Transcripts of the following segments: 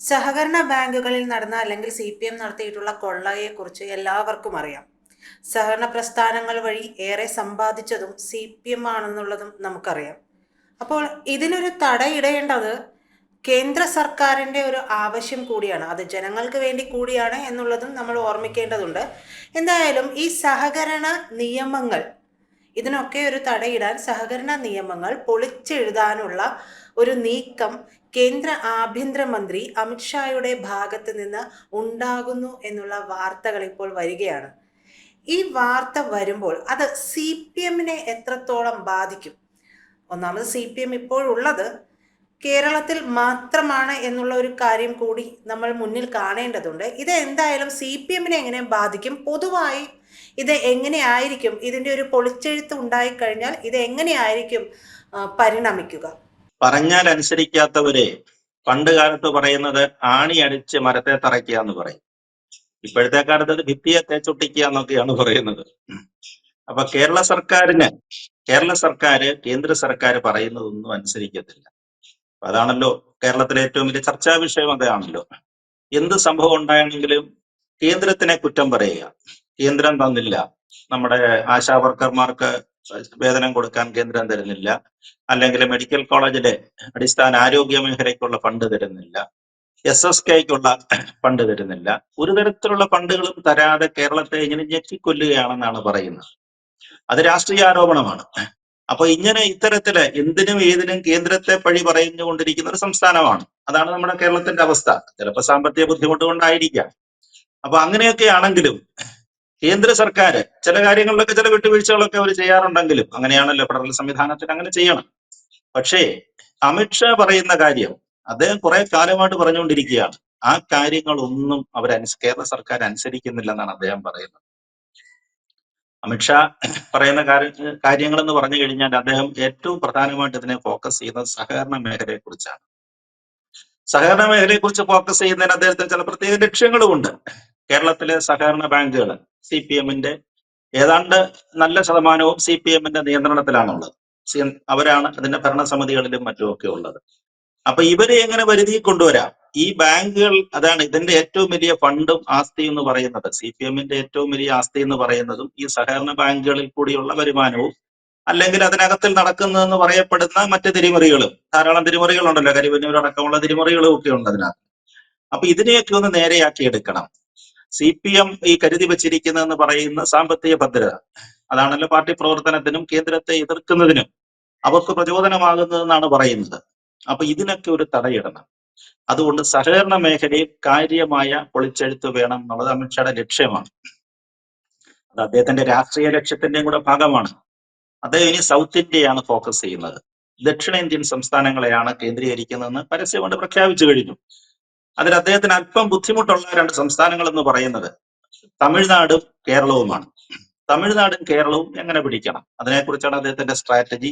സഹകരണ ബാങ്കുകളിൽ നടന്ന അല്ലെങ്കിൽ CPM നടത്തിയിട്ടുള്ള കൊള്ളയെക്കുറിച്ച് എല്ലാവർക്കും അറിയാം. സഹകരണ പ്രസ്ഥാനങ്ങൾ വഴി ഏറെ സമ്പാദിച്ചതും CPM ആണെന്നുള്ളതും നമുക്കറിയാം. അപ്പോൾ ഇതിനൊരു തടയിടേണ്ടത് കേന്ദ്ര സർക്കാരിൻ്റെ ഒരു ആവശ്യം കൂടിയാണ്. അത് ജനങ്ങൾക്ക് വേണ്ടി കൂടിയാണ് എന്നുള്ളതും നമ്മൾ ഓർമ്മിക്കേണ്ടതുണ്ട്. എന്തായാലും ഈ സഹകരണ നിയമങ്ങൾ, ഇതിനൊക്കെ ഒരു തടയിടാൻ സഹകരണ നിയമങ്ങൾ പൊളിച്ചെഴുതാനുള്ള ഒരു നീക്കം കേന്ദ്ര ആഭ്യന്തരമന്ത്രി അമിത്ഷായുടെ ഭാഗത്ത് നിന്ന് ഉണ്ടാകുന്നു എന്നുള്ള വാർത്തകൾ ഇപ്പോൾ വരികയാണ്. ഈ വാർത്ത വരുമ്പോൾ അത് CPM-നെ എത്രത്തോളം ബാധിക്കും? ഒന്നാമത് CPM ഇപ്പോഴുള്ളത് കേരളത്തിൽ മാത്രമാണ് എന്നുള്ള ഒരു കാര്യം കൂടി നമ്മൾ മുന്നിൽ കാണേണ്ടതുണ്ട്. ഇത് എന്തായാലും CPM-നെ എങ്ങനെ ബാധിക്കും? പൊതുവായി ഇത് എങ്ങനെയായിരിക്കും, ഇതിൻ്റെ ഒരു പൊളിച്ചെഴുത്ത് ഉണ്ടായിക്കഴിഞ്ഞാൽ ഇത് എങ്ങനെയായിരിക്കും പരിണമിക്കുക? പറഞ്ഞാൽ അനുസരിക്കാത്തവരെ പണ്ട് കാലത്ത് പറയുന്നത് ആണി അടിച്ച് മരത്തെ തറയ്ക്കുക എന്ന് പറയും. ഇപ്പോഴത്തെ കാലത്ത് അത് ഭിത്തിയെ തേച്ചൊട്ടിക്കുക എന്നൊക്കെയാണ് പറയുന്നത്. അപ്പൊ കേരള സർക്കാർ കേന്ദ്ര സർക്കാർ പറയുന്നതൊന്നും അനുസരിക്കത്തില്ല. അതാണല്ലോ കേരളത്തിലെ ഏറ്റവും വലിയ ചർച്ചാ വിഷയം. അതാണല്ലോ, എന്ത് സംഭവം ഉണ്ടായെങ്കിലും കേന്ദ്രത്തിനെ കുറ്റം പറയുക. കേന്ദ്രം തന്നില്ല, നമ്മുടെ ആശാ വർക്കർമാർക്ക് വേതനം കൊടുക്കാൻ കേന്ദ്രം തരുന്നില്ല, അല്ലെങ്കിൽ മെഡിക്കൽ കോളേജിലെ അടിസ്ഥാന ആരോഗ്യ മേഖലയ്ക്കുള്ള ഫണ്ട് തരുന്നില്ല, SSKയ്ക്കുള്ള ഫണ്ട് തരുന്നില്ല. ഒരു തരത്തിലുള്ള ഫണ്ടുകളും തരാതെ കേരളത്തെ ഇങ്ങനെ ഞെക്കിക്കൊല്ലുകയാണെന്നാണ് പറയുന്നത്. അത് രാഷ്ട്രീയ ആരോപണമാണ്. അപ്പൊ ഇത്തരത്തില് എന്തിനും ഏതിനും കേന്ദ്രത്തെ പഴി പറഞ്ഞുകൊണ്ടിരിക്കുന്ന ഒരു സംസ്ഥാനമാണ്. അതാണ് നമ്മുടെ കേരളത്തിന്റെ അവസ്ഥ. ചിലപ്പോൾ സാമ്പത്തിക ബുദ്ധിമുട്ട് കൊണ്ടായിരിക്കാം. അപ്പൊ അങ്ങനെയൊക്കെ ആണെങ്കിലും കേന്ദ്ര സർക്കാർ ചില കാര്യങ്ങളിലൊക്കെ ചില വിട്ടുവീഴ്ചകളൊക്കെ അവർ ചെയ്യാറുണ്ടെങ്കിലും, അങ്ങനെയാണല്ലോ ഫെഡറൽ സംവിധാനത്തിൽ, അങ്ങനെ ചെയ്യണം. പക്ഷേ അമിത്ഷാ പറയുന്ന കാര്യം അദ്ദേഹം കുറെ കാലമായിട്ട് പറഞ്ഞുകൊണ്ടിരിക്കുകയാണ്. ആ കാര്യങ്ങളൊന്നും കേരള സർക്കാർ അനുസരിക്കുന്നില്ലെന്നാണ് അദ്ദേഹം പറയുന്നത്. അമിത്ഷാ പറയുന്ന കാര്യങ്ങൾ എന്ന് പറഞ്ഞു കഴിഞ്ഞാൽ അദ്ദേഹം ഏറ്റവും പ്രധാനമായിട്ട് ഇതിനെ ഫോക്കസ് ചെയ്യുന്നത് സഹകരണ മേഖലയെ കുറിച്ചാണ്. സഹകരണ മേഖലയെ കുറിച്ച് ഫോക്കസ് ചെയ്യുന്നതിന് അദ്ദേഹത്തിന് ചില പ്രത്യേക ലക്ഷ്യങ്ങളുമുണ്ട്. കേരളത്തിലെ സഹകരണ ബാങ്കുകൾ CPM-ന്റെ ഏതാണ്ട് നല്ല ശതമാനവും CPM-ന്റെ നിയന്ത്രണത്തിലാണുള്ളത്. അവരാണ് അതിന്റെ ഭരണസമിതികളിലും മറ്റുമൊക്കെ ഉള്ളത്. അപ്പൊ ഇവരെ എങ്ങനെ വരുതി കൊണ്ടുവരാം? ഈ ബാങ്കുകൾ, അതാണ് ഇതിന്റെ ഏറ്റവും വലിയ ഫണ്ടും ആസ്തി എന്ന് പറയുന്നത്. CPM-ന്റെ ഏറ്റവും വലിയ ആസ്തി എന്ന് പറയുന്നതും ഈ സഹകരണ ബാങ്കുകളിൽ കൂടിയുള്ള വരുമാനവും, അല്ലെങ്കിൽ അതിനകത്തിൽ നടക്കുന്നതെന്ന് പറയപ്പെടുന്ന മറ്റ് തിരിമറികളും. ധാരാളം തിരിമറികളുണ്ടല്ലോ, കരിവന്നൂരടക്കമുള്ള തിരിമറികളും ഒക്കെ ഉണ്ട് അതിനകത്ത്. അപ്പൊ ഇതിനെയൊക്കെ ഒന്ന് നേരെയാക്കി എടുക്കണം. CPM ഈ കരുതി വച്ചിരിക്കുന്നതെന്ന് പറയുന്ന സാമ്പത്തിക ഭദ്രത, അതാണല്ലോ പാർട്ടി പ്രവർത്തനത്തിനും കേന്ദ്രത്തെ എതിർക്കുന്നതിനും അവർക്ക് പ്രചോദനമാകുന്നതെന്നാണ് പറയുന്നത്. അപ്പൊ ഇതിനൊക്കെ ഒരു തടയിടണം. അതുകൊണ്ട് സഹകരണ മേഖലയിൽ കാര്യമായ പൊളിച്ചെഴുത്ത് വേണം എന്നുള്ളത് അമിത്ഷായുടെ ലക്ഷ്യമാണ്. അത് അദ്ദേഹത്തിന്റെ രാഷ്ട്രീയ ലക്ഷ്യത്തിന്റെയും കൂടെ ഭാഗമാണ്. അദ്ദേഹം ഇനി സൗത്ത് ഇന്ത്യയാണ് ഫോക്കസ് ചെയ്യുന്നത്. ദക്ഷിണേന്ത്യൻ സംസ്ഥാനങ്ങളെയാണ് കേന്ദ്രീകരിക്കുന്നതെന്ന് പരസ്യമായി പ്രഖ്യാപിച്ചു കഴിഞ്ഞു. അതിൽ അദ്ദേഹത്തിന് അല്പം ബുദ്ധിമുട്ടുള്ള രണ്ട് സംസ്ഥാനങ്ങൾ എന്ന് പറയുന്നത് തമിഴ്നാടും കേരളവുമാണ്. തമിഴ്നാടും കേരളവും എങ്ങനെ പിടിക്കണം, അതിനെക്കുറിച്ചാണ് അദ്ദേഹത്തിന്റെ സ്ട്രാറ്റജി.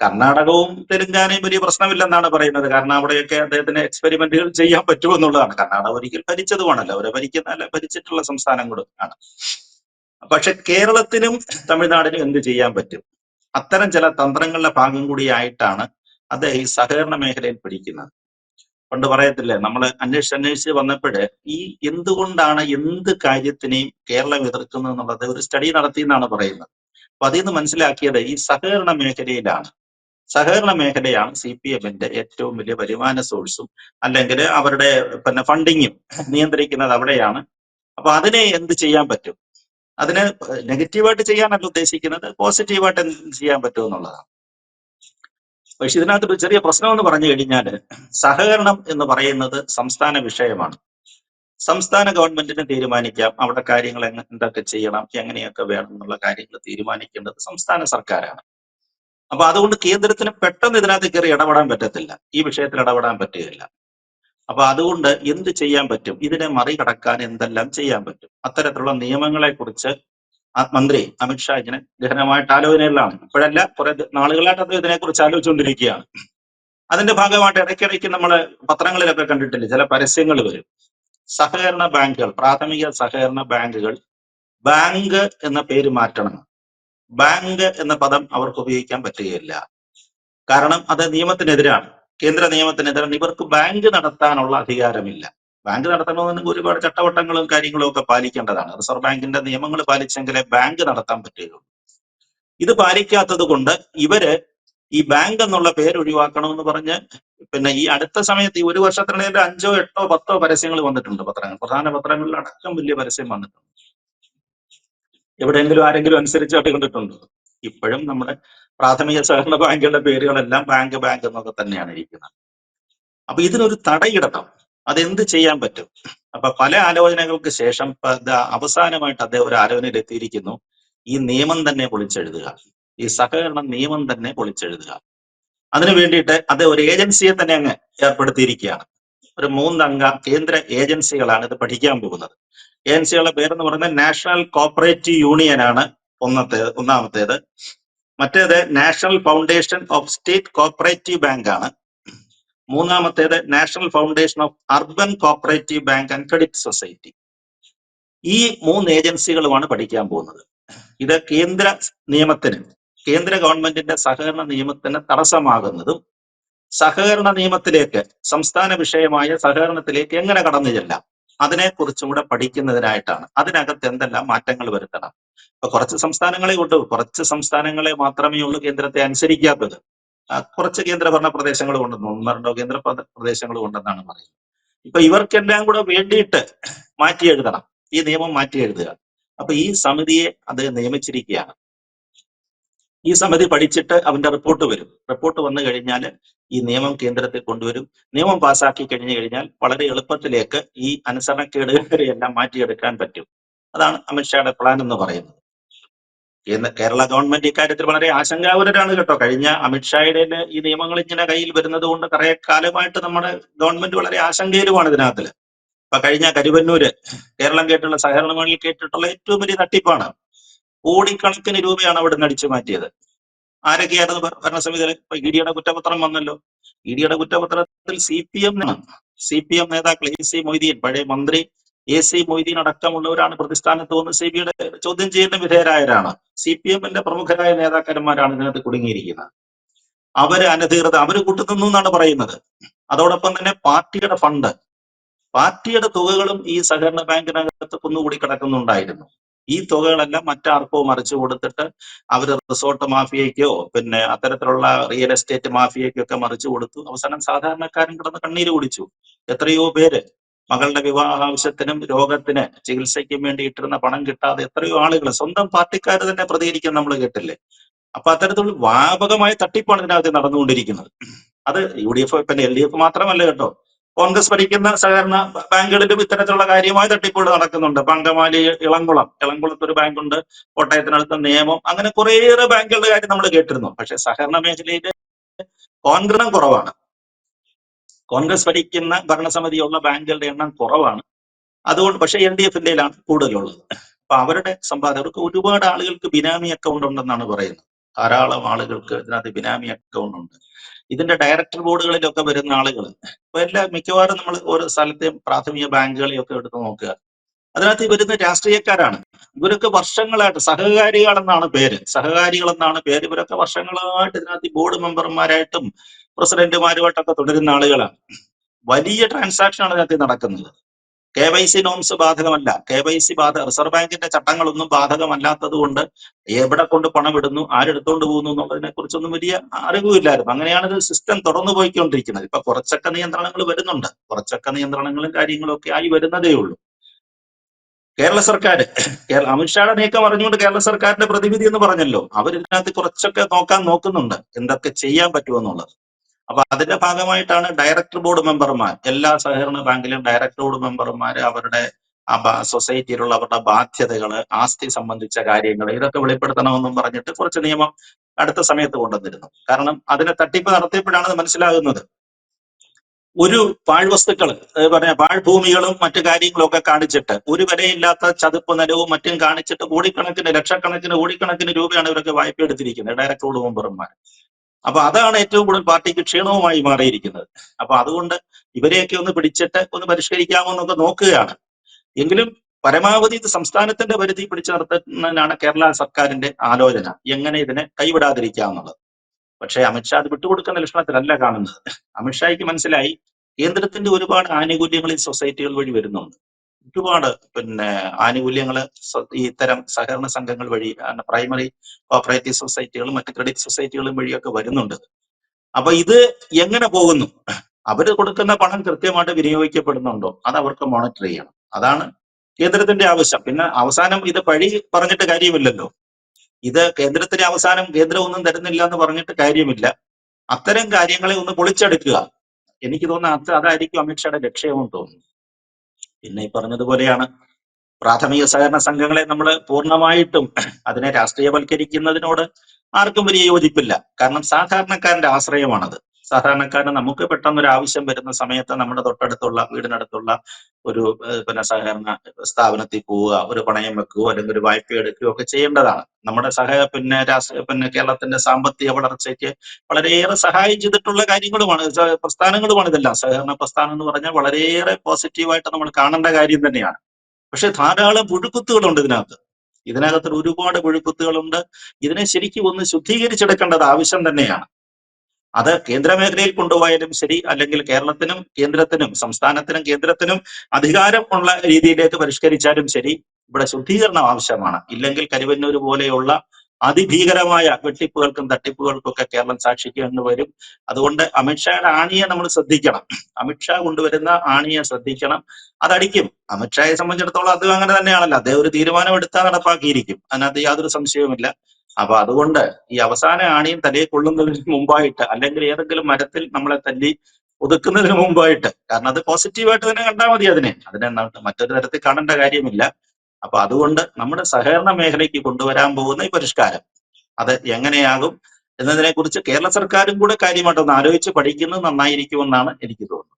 കർണാടകവും തെലുങ്കാനയും വലിയ പ്രശ്നമില്ലെന്നാണ് പറയുന്നത്. കാരണം അവിടെയൊക്കെ അദ്ദേഹത്തിന് എക്സ്പെരിമെന്റുകൾ ചെയ്യാൻ പറ്റുമെന്നുള്ളതാണ്. കർണാടക ഒരിക്കൽ ഭരിച്ചതുമാണല്ലോ, അവരെ ഭരിച്ചിട്ടുള്ള സംസ്ഥാനം കൂടെ ആണ്. പക്ഷെ കേരളത്തിനും തമിഴ്നാടിനും എന്ത് ചെയ്യാൻ പറ്റും? അത്തരം ചില തന്ത്രങ്ങളുടെ ഭാഗം കൂടിയായിട്ടാണ് അദ്ദേഹം ഈ സഹകരണ മേഖലയിൽ പിടിക്കുന്നത്. പണ്ട് പറയത്തില്ലേ, നമ്മൾ അന്വേഷിച്ച് വന്നപ്പോഴ് ഈ എന്തുകൊണ്ടാണ് എന്ത് കാര്യത്തിനെയും കേരളം എതിർക്കുന്നത് എന്നുള്ളത് ഒരു സ്റ്റഡി നടത്തി എന്നാണ് പറയുന്നത്. അപ്പൊ അതിൽ നിന്ന് മനസ്സിലാക്കിയത് ഈ സഹകരണ മേഖലയിലാണ്. സഹകരണ മേഖലയാണ് CPM-ന്റെ ഏറ്റവും വലിയ വരുമാന സോഴ്സും, അല്ലെങ്കിൽ അവരുടെ ഫണ്ടിങ്ങും നിയന്ത്രിക്കുന്നത് അവിടെയാണ്. അപ്പൊ അതിനെ എന്ത് ചെയ്യാൻ പറ്റും? അതിനെ നെഗറ്റീവായിട്ട് ചെയ്യാനല്ല ഉദ്ദേശിക്കുന്നത്, പോസിറ്റീവായിട്ട് എന്ത് ചെയ്യാൻ പറ്റും എന്നുള്ളതാണ്. പക്ഷെ ഇതിനകത്ത് ഒരു ചെറിയ പ്രശ്നം എന്ന് പറഞ്ഞു കഴിഞ്ഞാൽ, സഹകരണം എന്ന് പറയുന്നത് സംസ്ഥാന വിഷയമാണ്. സംസ്ഥാന ഗവൺമെന്റിന് തീരുമാനിക്കാം അവിടെ കാര്യങ്ങൾ എന്തൊക്കെ ചെയ്യണം, എങ്ങനെയൊക്കെ വേണം എന്നുള്ള കാര്യങ്ങൾ തീരുമാനിക്കേണ്ടത് സംസ്ഥാന സർക്കാരാണ്. അപ്പൊ അതുകൊണ്ട് കേന്ദ്രത്തിന് പെട്ടെന്ന് ഇതിനകത്ത് കയറി ഇടപെടാൻ പറ്റത്തില്ല, ഈ വിഷയത്തിൽ ഇടപെടാൻ പറ്റുകയില്ല. അപ്പൊ അതുകൊണ്ട് എന്ത് ചെയ്യാൻ പറ്റും, ഇതിനെ മറികടക്കാൻ എന്തെല്ലാം ചെയ്യാൻ പറ്റും, അത്തരത്തിലുള്ള നിയമങ്ങളെ കുറിച്ച് മന്ത്രി അമിത്ഷാ ഇങ്ങനെ ഗഹനമായിട്ട് ആലോചനകളിലാണ്. ഇപ്പോഴല്ല, കുറെ നാളുകളായിട്ട് അദ്ദേഹം ഇതിനെക്കുറിച്ച് ആലോചിച്ചുകൊണ്ടിരിക്കുകയാണ്. അതിന്റെ ഭാഗമായിട്ട് ഇടയ്ക്കിടയ്ക്ക് നമ്മൾ പത്രങ്ങളിലൊക്കെ കണ്ടിട്ടില്ലേ, ചില പരസ്യങ്ങൾ വരും. സഹകരണ ബാങ്കുകൾ, പ്രാഥമിക സഹകരണ ബാങ്കുകൾ, ബാങ്ക് എന്ന പേര് മാറ്റണം. ബാങ്ക് എന്ന പദം അവർക്ക് ഉപയോഗിക്കാൻ പറ്റുകയില്ല, കാരണം അത് നിയമത്തിനെതിരാണ്. കേന്ദ്ര നിയമത്തിനെതിരെ ഇവർക്ക് ബാങ്ക് നടത്താനുള്ള അധികാരമില്ല. ബാങ്ക് നടത്തണമെന്നുണ്ടെങ്കിൽ ഒരുപാട് ചട്ടവട്ടങ്ങളും കാര്യങ്ങളും ഒക്കെ പാലിക്കേണ്ടതാണ്. റിസർവ് ബാങ്കിന്റെ നിയമങ്ങൾ പാലിച്ചെങ്കിലേ ബാങ്ക് നടത്താൻ പറ്റുകയുള്ളൂ. ഇത് പാലിക്കാത്തത് കൊണ്ട് ഇവര് ഈ ബാങ്ക് എന്നുള്ള പേര് ഒഴിവാക്കണമെന്ന് പറഞ്ഞ് പിന്നെ ഈ അടുത്ത സമയത്ത് ഈ ഒരു വർഷത്തിനിടയിൽ 5, 8, 10 പരസ്യങ്ങൾ വന്നിട്ടുണ്ട്. പ്രധാന പത്രങ്ങളിൽ അടക്കം വലിയ പരസ്യം വന്നിട്ടുണ്ട്. എവിടെയെങ്കിലും ആരെങ്കിലും അനുസരിച്ചായിട്ട് കണ്ടിട്ടുണ്ടോ? ഇപ്പോഴും നമ്മുടെ പ്രാഥമിക സഹകരണ ബാങ്കുകളുടെ പേരുകളെല്ലാം ബാങ്ക് എന്നൊക്കെ തന്നെയാണ് ഇരിക്കുന്നത്. അപ്പൊ ഇതിനൊരു തടയിടണം. അതെന്ത് ചെയ്യാൻ പറ്റും? അപ്പൊ പല ആലോചനകൾക്ക് ശേഷം അവസാനമായിട്ട് അദ്ദേഹം ഒരു ആലോചനയിൽ എത്തിയിരിക്കുന്നു. ഈ നിയമം തന്നെ പൊളിച്ചെഴുതുക, ഈ സഹകരണ നിയമം തന്നെ പൊളിച്ചെഴുതുക. അതിനു വേണ്ടിയിട്ട് അദ്ദേഹം ഒരു ഏജൻസിയെ തന്നെ അങ്ങ് ഏർപ്പെടുത്തിയിരിക്കുകയാണ്. ഒരു 3 അംഗ കേന്ദ്ര ഏജൻസികളാണ് ഇത് പഠിക്കാൻ പോകുന്നത്. ഏജൻസികളുടെ പേരെന്ന് പറയുന്നത് നാഷണൽ കോപ്പറേറ്റീവ് യൂണിയൻ ആണ് ഒന്നാമത്തേത്. മറ്റേത് national foundation of state cooperative bank ആണ്. മൂന്നാമത്തേത് national foundation of urban cooperative bank and credit society. ഈ 3 ഏജൻസികളുമാണ് പഠിക്കാൻ പോകുന്നത്. ഇത് കേന്ദ്ര ഗവൺമെന്റിന്റെ സഹകരണ നിയമത്തിന് തടസ്സമാകുന്നതും സഹകരണ നിയമത്തിലേക്ക്, സംസ്ഥാന വിഷയമായ സഹകരണത്തിലേക്ക് എങ്ങനെ കടന്നു ചെല്ലാം അതിനെക്കുറിച്ചും കൂടെ പഠിക്കുന്നതിനായിട്ടാണ്. അതിനകത്ത് എന്തെല്ലാം മാറ്റങ്ങൾ വരുത്തണം. ഇപ്പൊ കുറച്ച് സംസ്ഥാനങ്ങളെ ഉള്ളൂ, കുറച്ച് സംസ്ഥാനങ്ങളെ മാത്രമേ ഉള്ളൂ കേന്ദ്രത്തെ അനുസരിക്കാത്തത്. കുറച്ച് കേന്ദ്രഭരണ പ്രദേശങ്ങളും ഉണ്ടെന്ന്, 1-2 കേന്ദ്ര പ്രദേശങ്ങളും ഉണ്ടെന്നാണ് പറയുന്നത്. ഇപ്പൊ ഇവർക്കെല്ലാം കൂടെ വേണ്ടിയിട്ട് മാറ്റി എഴുതണം, ഈ നിയമം മാറ്റി എഴുതുക. അപ്പൊ ഈ സമിതിയെ അത് നിയമിച്ചിരിക്കുകയാണ്. ഈ സമിതി പഠിച്ചിട്ട് അവന്റെ റിപ്പോർട്ട് വരും. റിപ്പോർട്ട് വന്നു കഴിഞ്ഞാൽ ഈ നിയമം കേന്ദ്രത്തിൽ കൊണ്ടുവരും. നിയമം പാസ്സാക്കി കഴിഞ്ഞു കഴിഞ്ഞാൽ വളരെ എളുപ്പത്തിലേക്ക് ഈ അനുസരണക്കേടുകളെല്ലാം മാറ്റിയെടുക്കാൻ പറ്റും. അതാണ് അമിത്ഷായുടെ പ്ലാൻ എന്ന് പറയുന്നത്. കേരള ഗവൺമെന്റ് ഇക്കാര്യത്തിൽ വളരെ ആശങ്കാകുലരാണ് കേട്ടോ. കഴിഞ്ഞ അമിത്ഷായുടെ ഈ നിയമങ്ങൾ ഇങ്ങനെ കയ്യിൽ വരുന്നത് കൊണ്ട് കുറെ കാലമായിട്ട് നമ്മുടെ ഗവൺമെന്റ് വളരെ ആശങ്കയിലുമാണ് ഇതിനകത്ത്. ഇപ്പൊ കഴിഞ്ഞ കരുവന്നൂര് കേരളം കേട്ടുള്ള സഹകരണ മേളയിൽ കേട്ടിട്ടുള്ള ഏറ്റവും വലിയ തട്ടിപ്പാണ്. കോടിക്കണക്കിന് രൂപയാണ് അവിടെ നിന്ന് അടിച്ചു മാറ്റിയത്. ആരൊക്കെയായിരുന്നു ഭരണസമിതിയിൽ? ഇപ്പൊ ഇഡിയുടെ കുറ്റപത്രം വന്നല്ലോ. ഇഡിയുടെ കുറ്റപത്രത്തിൽ CPM നേതാക്കൾ AC മൊയ്തീൻ, പഴയ മന്ത്രി AC മൊയ്തീൻ അടക്കമുള്ളവരാണ് പ്രതിസ്ഥാനത്ത് വന്ന് CBIയുടെ ചോദ്യം ചെയ്യലിന് വിധേയരായവരാണ്. CPMന്റെ പ്രമുഖരായ നേതാക്കന്മാരാണ് ഇതിനകത്ത് കുടുങ്ങിയിരിക്കുന്നത്. അവര് കൂട്ടുനിന്നു എന്നാണ് പറയുന്നത്. അതോടൊപ്പം തന്നെ പാർട്ടിയുടെ തുകകളും ഈ സഹകരണ ബാങ്കിനകത്ത് കുന്നുകൂടി കിടക്കുന്നുണ്ടായിരുന്നു. ഈ തുകകളെല്ലാം മറ്റാർക്കോ മറിച്ചു കൊടുത്തിട്ട് അവര് റിസോർട്ട് മാഫിയയ്ക്കോ പിന്നെ അത്തരത്തിലുള്ള റിയൽ എസ്റ്റേറ്റ് മാഫിയയ്ക്കോ ഒക്കെ മറിച്ചു കൊടുത്തു. അവസാനം സാധാരണക്കാരൻ കിടന്ന് കണ്ണീര് കുടിച്ചു. എത്രയോ പേര് മകളുടെ വിവാഹ ആവശ്യത്തിനും രോഗത്തിന് ചികിത്സയ്ക്കും വേണ്ടി ഇട്ടിരുന്ന പണം കിട്ടാതെ എത്രയോ ആളുകൾ, സ്വന്തം പാർട്ടിക്കാർ തന്നെ പ്രതികരിക്കാൻ നമ്മൾ കേട്ടില്ലേ. അപ്പൊ അത്തരത്തിലുള്ള വ്യാപകമായ തട്ടിപ്പാണ് ഇതിനകത്ത് നടന്നുകൊണ്ടിരിക്കുന്നത്. അത് UDF പിന്നെ LDF മാത്രമല്ല കേട്ടോ. കോൺഗ്രസ് ഭരിക്കുന്ന സഹകരണ ബാങ്കുകളിലും ഇത്തരത്തിലുള്ള കാര്യമായ തട്ടിപ്പുകൾ നടക്കുന്നുണ്ട്. പങ്കമാലി, ഇളംകുളത്ത് ഒരു ബാങ്കുണ്ട്, കോട്ടയത്തിനടുത്ത നേമം, അങ്ങനെ കുറേയേറെ ബാങ്കുകളുടെ കാര്യം നമ്മൾ കേട്ടിരുന്നു. പക്ഷെ സഹകരണ മേഖലയിൽ കോൺഗ്രസ് കുറവാണ്. കോൺഗ്രസ് ഭരിക്കുന്ന ഭരണസമിതിയുള്ള ബാങ്കുകളുടെ എണ്ണം കുറവാണ്. അതുകൊണ്ട് പക്ഷെ LDFന്റെയിലാണ് കൂടുതലുള്ളത്. അപ്പൊ അവരുടെ സമ്പാദകർക്ക് ഒരുപാട് ആളുകൾക്ക് ബിനാമി അക്കൗണ്ട് ഉണ്ടെന്നാണ് പറയുന്നത്. ധാരാളം ആളുകൾക്ക് ഇതിനകത്ത് ബിനാമി അക്കൗണ്ട് ഉണ്ട്. ഇതിന്റെ ഡയറക്ടർ ബോർഡുകളിലൊക്കെ വരുന്ന ആളുകൾ ഇപ്പൊ മിക്കവാറും നമ്മൾ ഓരോ സ്ഥലത്തെയും പ്രാഥമിക ബാങ്കുകളെയൊക്കെ എടുത്ത് നോക്കുക, അതിനകത്ത് വരുന്ന രാഷ്ട്രീയക്കാരാണ്. ഇവരൊക്കെ വർഷങ്ങളായിട്ട് സഹകാരികളെന്നാണ് പേര്. ഇവരൊക്കെ വർഷങ്ങളായിട്ട് ഇതിനകത്ത് ബോർഡ് മെമ്പർമാരായിട്ടും പ്രസിഡന്റുമാരുമായിട്ടൊക്കെ തുടരുന്ന ആളുകളാണ്. വലിയ ട്രാൻസാക്ഷനാണ് ഇതിനകത്ത് നടക്കുന്നത്. KYC നോംസ് ബാധകമല്ല. റിസർവ് ബാങ്കിന്റെ ചട്ടങ്ങളൊന്നും ബാധകമല്ലാത്തത് കൊണ്ട് എവിടെ കൊണ്ട് പണം ഇടുന്നു, ആരെടുത്തോണ്ട് പോകുന്നു എന്നുള്ളതിനെ കുറിച്ചൊന്നും വലിയ അറിവില്ലായിരുന്നു. അങ്ങനെയാണ് ഇത് സിസ്റ്റം തുടർന്നു പോയിക്കൊണ്ടിരിക്കുന്നത്. ഇപ്പൊ കുറച്ചൊക്കെ നിയന്ത്രണങ്ങൾ വരുന്നുണ്ട്. കുറച്ചൊക്കെ നിയന്ത്രണങ്ങളും കാര്യങ്ങളും ഒക്കെ ആയി വരുന്നതേ ഉള്ളൂ. കേരള സർക്കാർ അമിത്ഷായുടെ നീക്കം അറിഞ്ഞുകൊണ്ട് കേരള സർക്കാരിന്റെ പ്രതിനിധി എന്ന് പറഞ്ഞല്ലോ, അവരിതിനകത്ത് കുറച്ചൊക്കെ നോക്കുന്നുണ്ട് എന്തൊക്കെ ചെയ്യാൻ പറ്റുമെന്നുള്ളത്. അപ്പൊ അതിന്റെ ഭാഗമായിട്ടാണ് ഡയറക്ടർ ബോർഡ് മെമ്പർമാർ, എല്ലാ സഹകരണ ബാങ്കിലും ഡയറക്ടർ ബോർഡ് മെമ്പർമാർ അവരുടെ സൊസൈറ്റിയിലുള്ള അവരുടെ ബാധ്യതകള്, ആസ്തി സംബന്ധിച്ച കാര്യങ്ങൾ ഇതൊക്കെ വെളിപ്പെടുത്തണമെന്നും പറഞ്ഞിട്ട് കുറച്ച് നിയമം അടുത്ത സമയത്ത് കൊണ്ടുവന്നിരുന്നു. കാരണം അതിനെ തട്ടിപ്പ് നടത്തിയപ്പോഴാണ് അത് മനസ്സിലാകുന്നത്. ഒരു പാഴ്വസ്തുക്കൾ പറഞ്ഞ പാഴ്ഭൂമികളും മറ്റു കാര്യങ്ങളും ഒക്കെ കാണിച്ചിട്ട്, ഒരു വിലയില്ലാത്ത ചതുപ്പ് നിലവും മറ്റും കാണിച്ചിട്ട് കോടിക്കണക്കിന് രൂപയാണ് ഇവരൊക്കെ വായ്പ എടുത്തിരിക്കുന്നത് ഡയറക്ടർ ബോർഡ് മെമ്പർമാർ. അപ്പൊ അതാണ് ഏറ്റവും കൂടുതൽ പാർട്ടിക്ക് ക്ഷീണവുമായി മാറിയിരിക്കുന്നത്. അപ്പൊ അതുകൊണ്ട് ഇവരെയൊക്കെ ഒന്ന് പിടിച്ചിട്ട് ഒന്ന് പരിഷ്കരിക്കാമോ എന്നൊക്കെ നോക്കുകയാണ്. എങ്കിലും പരമാവധി ഇത് സംസ്ഥാനത്തിന്റെ പരിധി പിടിച്ചു നിർത്തുന്നതിനാണ് കേരള സർക്കാരിന്റെ ആലോചന. എങ്ങനെ ഇതിനെ കൈവിടാതിരിക്കാമെന്നുള്ളത്. പക്ഷേ അമിത്ഷാ അത് വിട്ടുകൊടുക്കുന്ന ലക്ഷണത്തിലല്ല കാണുന്നത്. അമിത്ഷായ്ക്ക് മനസ്സിലായി കേന്ദ്രത്തിന്റെ ഒരുപാട് ആനുകൂല്യങ്ങൾ ഈ സൊസൈറ്റികൾ വഴി വരുന്നുണ്ട്. ഒരുപാട് ആനുകൂല്യങ്ങൾ ഈ ഇത്തരം സഹകരണ സംഘങ്ങൾ വഴി പ്രൈമറി കോപ്പറേറ്റീവ് സൊസൈറ്റികളും മറ്റ് ക്രെഡിറ്റ് സൊസൈറ്റികളും വഴിയൊക്കെ വരുന്നുണ്ട്. അപ്പൊ ഇത് എങ്ങനെ പോകുന്നു, അവര് കൊടുക്കുന്ന പണം കൃത്യമായിട്ട് വിനിയോഗിക്കപ്പെടുന്നുണ്ടോ, അത് അവർക്ക് മോണിറ്റർ ചെയ്യണം. അതാണ് കേന്ദ്രത്തിന്റെ ആവശ്യം. പിന്നെ അവസാനം ഇത് പഴി പറഞ്ഞിട്ട് കാര്യമില്ലല്ലോ. ഇത് കേന്ദ്രത്തിന് അവസാനം കേന്ദ്രം ഒന്നും തരുന്നില്ല എന്ന് പറഞ്ഞിട്ട് കാര്യമില്ല. അത്തരം കാര്യങ്ങളെ ഒന്ന് പൊളിച്ചെടുക്കുക. എനിക്ക് തോന്നുന്നത് അതായിരിക്കും അമിത്ഷായുടെ ലക്ഷ്യമെന്ന് തോന്നുന്നു. പിന്നെ ഈ പറഞ്ഞതുപോലെയാണ് പ്രാഥമിക സഹകരണ സംഘങ്ങളെ നമ്മൾ പൂർണ്ണമായിട്ടും അതിനെ രാഷ്ട്രീയവൽക്കരിക്കുന്നതിനോട് ആർക്കും വലിയ യോജിപ്പില്ല. കാരണം സാധാരണക്കാരന്റെ ആശ്രയമാണത്. സാധാരണക്കാരന് നമുക്ക് പെട്ടെന്നൊരു ആവശ്യം വരുന്ന സമയത്ത് നമ്മുടെ തൊട്ടടുത്തുള്ള വീടിനടുത്തുള്ള ഒരു സഹകരണ സ്ഥാപനത്തിൽ പോവുക, ഒരു പണയം വെക്കുകയോ അല്ലെങ്കിൽ ഒരു വായ്പ എടുക്കുകയോ ഒക്കെ ചെയ്യേണ്ടതാണ്. നമ്മുടെ കേരളത്തിന്റെ സാമ്പത്തിക വളർച്ചയ്ക്ക് വളരെയേറെ സഹായം ചെയ്തിട്ടുള്ള കാര്യങ്ങളുമാണ്, പ്രസ്ഥാനങ്ങളുമാണ് ഇതെല്ലാം. സഹകരണ പ്രസ്ഥാനം എന്ന് പറഞ്ഞാൽ വളരെയേറെ പോസിറ്റീവായിട്ട് നമ്മൾ കാണേണ്ട കാര്യം തന്നെയാണ്. പക്ഷെ ധാരാളം പുഴുക്കുത്തുകളുണ്ട് ഇതിനകത്ത് ഒരുപാട് പുഴുക്കുത്തുകളുണ്ട്. ഇതിനെ ശരിക്കും ഒന്ന് ശുദ്ധീകരിച്ചെടുക്കേണ്ടത് ആവശ്യം തന്നെയാണ്. അത് കേന്ദ്ര മേഖലയിൽ കൊണ്ടുപോയാലും ശരി, അല്ലെങ്കിൽ കേരളത്തിനും കേന്ദ്രത്തിനും സംസ്ഥാനത്തിനും കേന്ദ്രത്തിനും അധികാരം ഉള്ള രീതിയിലേക്ക് പരിഷ്കരിച്ചാലും ശരി, ഇവിടെ ശുദ്ധീകരണം ആവശ്യമാണ്. ഇല്ലെങ്കിൽ കരുവന്നൂർ പോലെയുള്ള അതിഭീകരമായ വെട്ടിപ്പുകൾക്കും തട്ടിപ്പുകൾക്കും ഒക്കെ കേരളം സാക്ഷിക്കേണ്ടി വരും. അതുകൊണ്ട് അമിത്ഷായുടെ ആണിയെ നമ്മൾ ശ്രദ്ധിക്കണം. അമിത്ഷാ കൊണ്ടുവരുന്ന ആണിയെ ശ്രദ്ധിക്കണം. അതടിക്കും. അമിത്ഷായെ സംബന്ധിച്ചിടത്തോളം അത് അങ്ങനെ തന്നെയാണല്ലോ. അദ്ദേഹം ഒരു തീരുമാനം എടുത്താൽ നടപ്പാക്കിയിരിക്കും, അതിനകത്ത് യാതൊരു സംശയവുമില്ല. അപ്പൊ അതുകൊണ്ട് ഈ അവസാന ആണിയും തലയിൽ കൊള്ളുന്നതിന് മുമ്പായിട്ട്, അല്ലെങ്കിൽ ഏതെങ്കിലും മരത്തിൽ നമ്മളെ തല്ലി ഒതുക്കുന്നതിന് മുമ്പായിട്ട്, കാരണം അത് പോസിറ്റീവായിട്ട് തന്നെ കണ്ടാൽ മതി. അതിനെ മറ്റൊരു തരത്തിൽ കാണേണ്ട കാര്യമില്ല. അപ്പൊ അതുകൊണ്ട് നമ്മുടെ സഹകരണ മേഖലയ്ക്ക് കൊണ്ടുവരാൻ പോകുന്ന ഈ പരിഷ്കാരം അത് എങ്ങനെയാകും എന്നതിനെ കുറിച്ച് കേരള സർക്കാരും കൂടെ കാര്യമായിട്ടൊന്ന് ആലോചിച്ച് പഠിക്കുന്നത് നന്നായിരിക്കുമെന്നാണ് എനിക്ക് തോന്നുന്നത്.